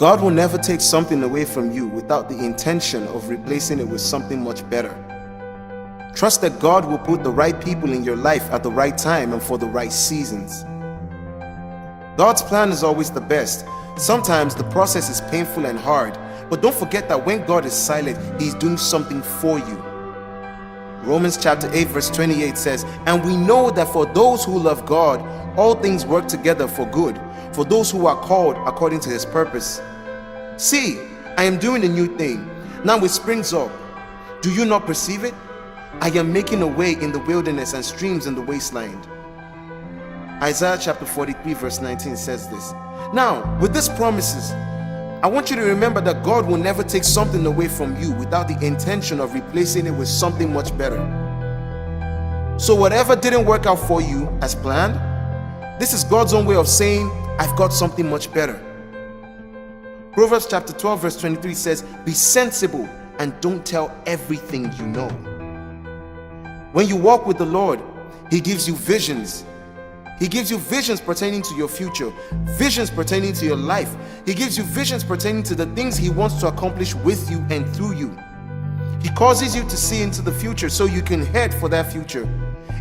God will never take something away from you without the intention of replacing it with something much better. Trust that God will put the right people in your life at the right time and for the right seasons. God's plan is always the best. Sometimes the process is painful and hard, but don't forget that when God is silent, He's doing something for you. Romans chapter 8 verse 28 says, "And we know that for those who love God, all things work together for good, for those who are called according to His purpose. See, I am doing a new thing. Now it springs up. Do you not perceive it? I am making a way in the wilderness and streams in the wasteland." Isaiah chapter 43 verse 19 says this. Now, with these promises, I want you to remember that God will never take something away from you without the intention of replacing it with something much better. So whatever didn't work out for you as planned, this is God's own way of saying, I've got something much better. Proverbs chapter 12 verse 23 says, "Be sensible and don't tell everything you know." When you walk with the Lord, He gives you visions. He gives you visions pertaining to your future, visions pertaining to your life. He gives you visions pertaining to the things He wants to accomplish with you and through you. He causes you to see into the future so you can head for that future.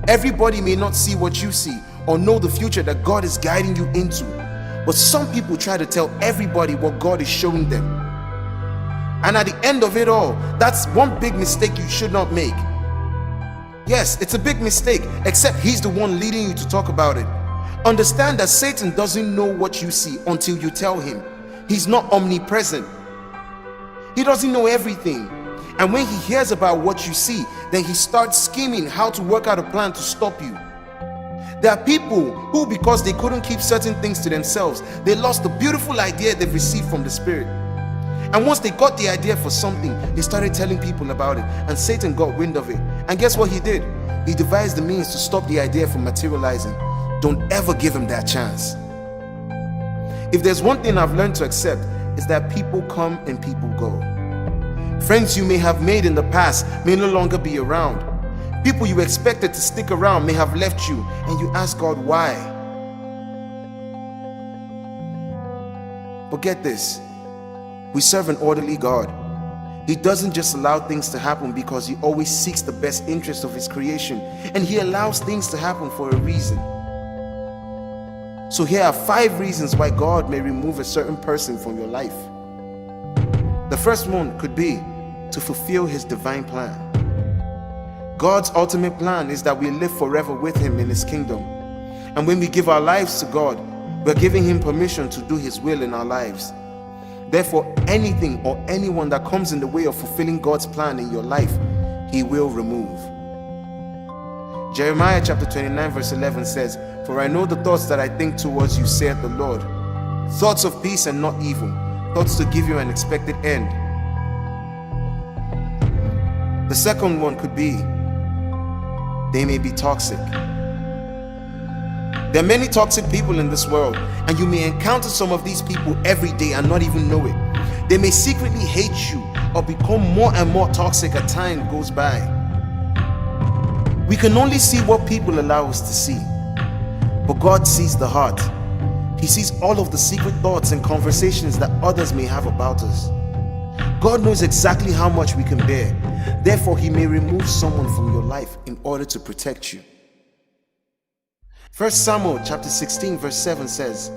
Everybody may not see what you see or know the future that God is guiding you into, but some people try to tell everybody what God is showing them. And at the end of it all, that's one big mistake you should not make. Yes, it's a big mistake, except He's the one leading you to talk about it. Understand that Satan doesn't know what you see until you tell him. He's not omnipresent. He doesn't know everything. And when he hears about what you see, then he starts scheming how to work out a plan to stop you. There are people who, because they couldn't keep certain things to themselves, they lost the beautiful idea they've received from the Spirit. And once they got the idea for something, they started telling people about it, and Satan got wind of it. And guess what he did? He devised the means to stop the idea from materializing. Don't ever give him that chance. If there's one thing I've learned to accept, is that people come and people go. Friends you may have made in the past may no longer be around. People you expected to stick around may have left you, and you ask God why. But get this. We serve an orderly God. He doesn't just allow things to happen because He always seeks the best interest of His creation, and He allows things to happen for a reason. So here are 5 reasons why God may remove a certain person from your life. The first one could be to fulfill His divine plan. God's ultimate plan is that we live forever with Him in His kingdom. And when we give our lives to God, we're giving Him permission to do His will in our lives. Therefore, anything or anyone that comes in the way of fulfilling God's plan in your life, He will remove. Jeremiah chapter 29 verse 11 says, "For I know the thoughts that I think towards you, saith the Lord, thoughts of peace and not evil, thoughts to give you an expected end." The second one could be, they may be toxic. There are many toxic people in this world, and you may encounter some of these people every day and not even know it. They may secretly hate you or become more and more toxic as time goes by. We can only see what people allow us to see, but God sees the heart. He sees all of the secret thoughts and conversations that others may have about us. God knows exactly how much we can bear. Therefore, He may remove someone from your life in order to protect you. 1 Samuel chapter 16 verse 7 says,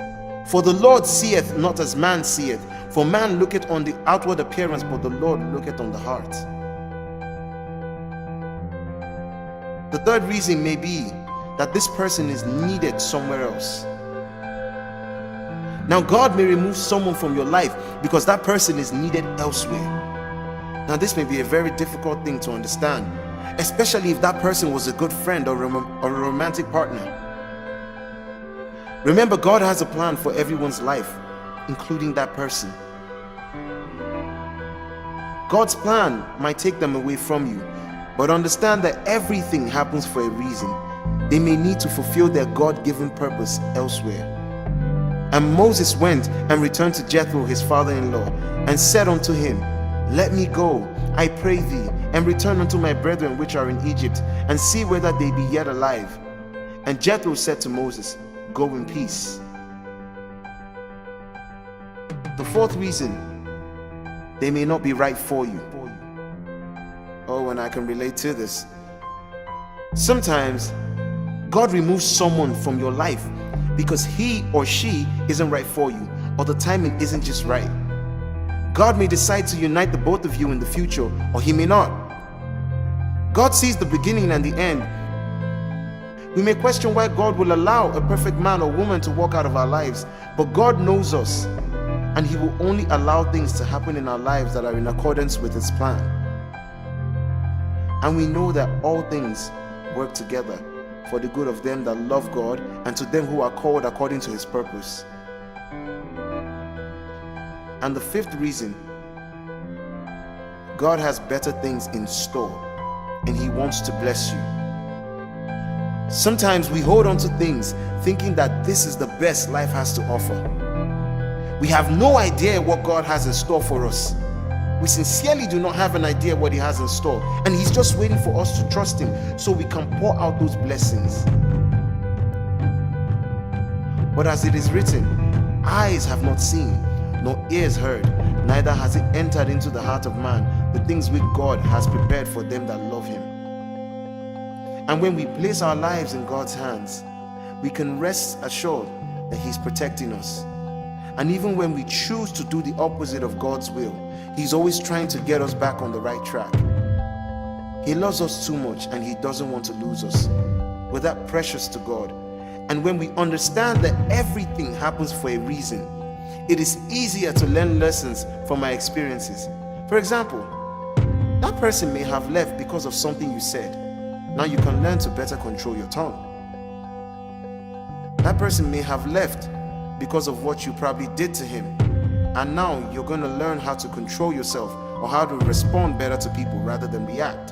"For the Lord seeth not as man seeth, for man looketh on the outward appearance, but the Lord looketh on the heart." The third reason may be that this person is needed somewhere else. Now, God may remove someone from your life because that person is needed elsewhere. Now, this may be a very difficult thing to understand, especially if that person was a good friend or a romantic partner. Remember, God has a plan for everyone's life, including that person. God's plan might take them away from you, but understand that everything happens for a reason. They may need to fulfill their God-given purpose elsewhere. And Moses went and returned to Jethro, his father-in-law, and said unto him, "Let me go, I pray thee, and return unto my brethren which are in Egypt, and see whether they be yet alive." And Jethro said to Moses, "Go in peace." The fourth reason, they may not be right for you. Oh, and I can relate to this. Sometimes God removes someone from your life because he or she isn't right for you, or the timing isn't just right. God may decide to unite the both of you in the future, or he may not. God sees the beginning and the end. We may question why God will allow a perfect man or woman to walk out of our lives, but God knows us, and he will only allow things to happen in our lives that are in accordance with his plan. And we know that all things work together for the good of them that love God and to them who are called according to his purpose. And the fifth reason, God has better things in store and he wants to bless you. Sometimes we hold on to things thinking that this is the best life has to offer. We have no idea what God has in store for us. We sincerely do not have an idea what he has in store, and he's just waiting for us to trust him so we can pour out those blessings. But as it is written, eyes have not seen, nor ears heard, neither has it entered into the heart of man the things which God has prepared for them that love him. And when we place our lives in God's hands, we can rest assured that he's protecting us. And even when we choose to do the opposite of God's will, he's always trying to get us back on the right track. He loves us too much and he doesn't want to lose us. We're that precious to God. And when we understand that everything happens for a reason, it is easier to learn lessons from our experiences. For example, that person may have left because of something you said. Now you can learn to better control your tongue. That person may have left because of what you probably did to him. And now you're going to learn how to control yourself or how to respond better to people rather than react.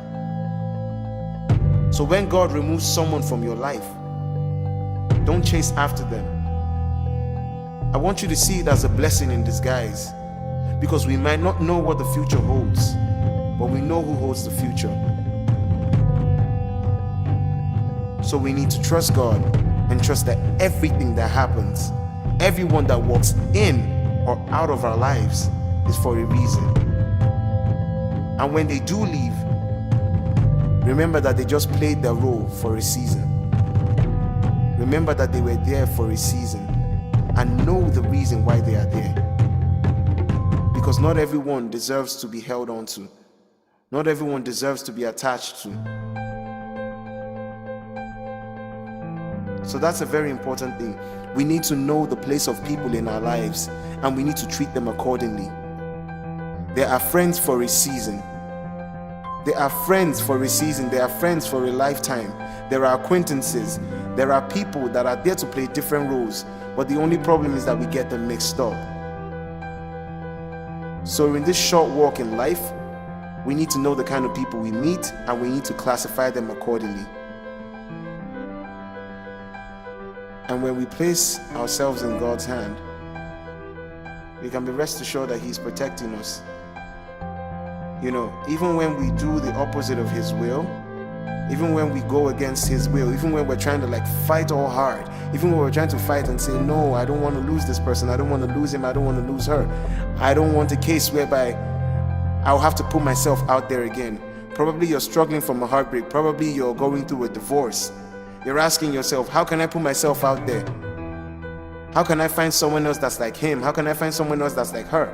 So when God removes someone from your life, don't chase after them. I want you to see it as a blessing in disguise, because we might not know what the future holds, but we know who holds the future. So we need to trust God and trust that everything that happens, everyone that walks in or out of our lives is for a reason. And when they do leave, remember that they just played their role for a season. Remember that they were there for a season and know the reason why they are there. Because not everyone deserves to be held on to. Not everyone deserves to be attached to. So that's a very important thing. We need to know the place of people in our lives and we need to treat them accordingly. There are friends for a season. There are friends for a season. There are friends for a lifetime. There are acquaintances. There are people that are there to play different roles, but the only problem is that we get them mixed up. So in this short walk in life, we need to know the kind of people we meet and we need to classify them accordingly. And when we place ourselves in God's hand, we can be rest assured that he's protecting us. You know, even when we do the opposite of his will, even when we go against his will, even when we're trying to fight all hard, even when we're trying to fight and say, no, I don't want to lose this person, I don't want to lose him, I don't want to lose her, I don't want a case whereby I'll have to put myself out there again. Probably you're struggling from a heartbreak, probably you're going through a divorce. You're asking yourself, how can I put myself out there? How can I find someone else that's like him? How can I find someone else that's like her?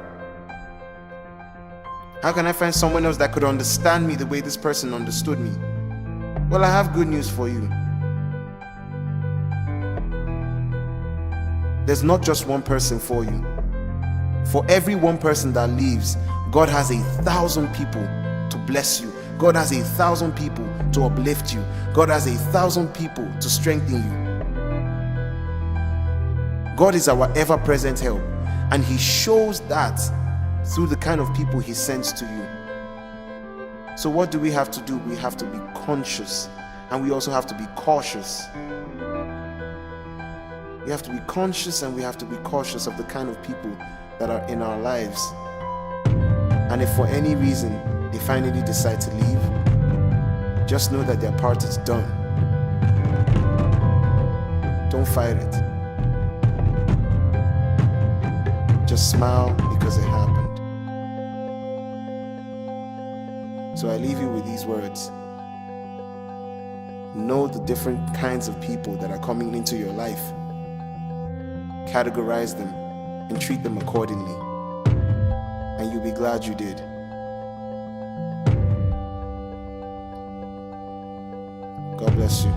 How can I find someone else that could understand me the way this person understood me? Well, I have good news for you. There's not just one person for you. For every one person that leaves, God has 1,000 people to bless you. God has 1,000 people to uplift you. God has 1,000 people to strengthen you. God is our ever-present help, and he shows that through the kind of people he sends to you. So what do we have to do? We have to be conscious, and we also have to be cautious. We have to be conscious and we have to be cautious of the kind of people that are in our lives. And if for any reason they finally decide to leave, just know that their part is done. Don't fight it. Just smile because it happened. So I leave you with these words. Know the different kinds of people that are coming into your life. Categorize them and treat them accordingly. And you'll be glad you did. God bless you.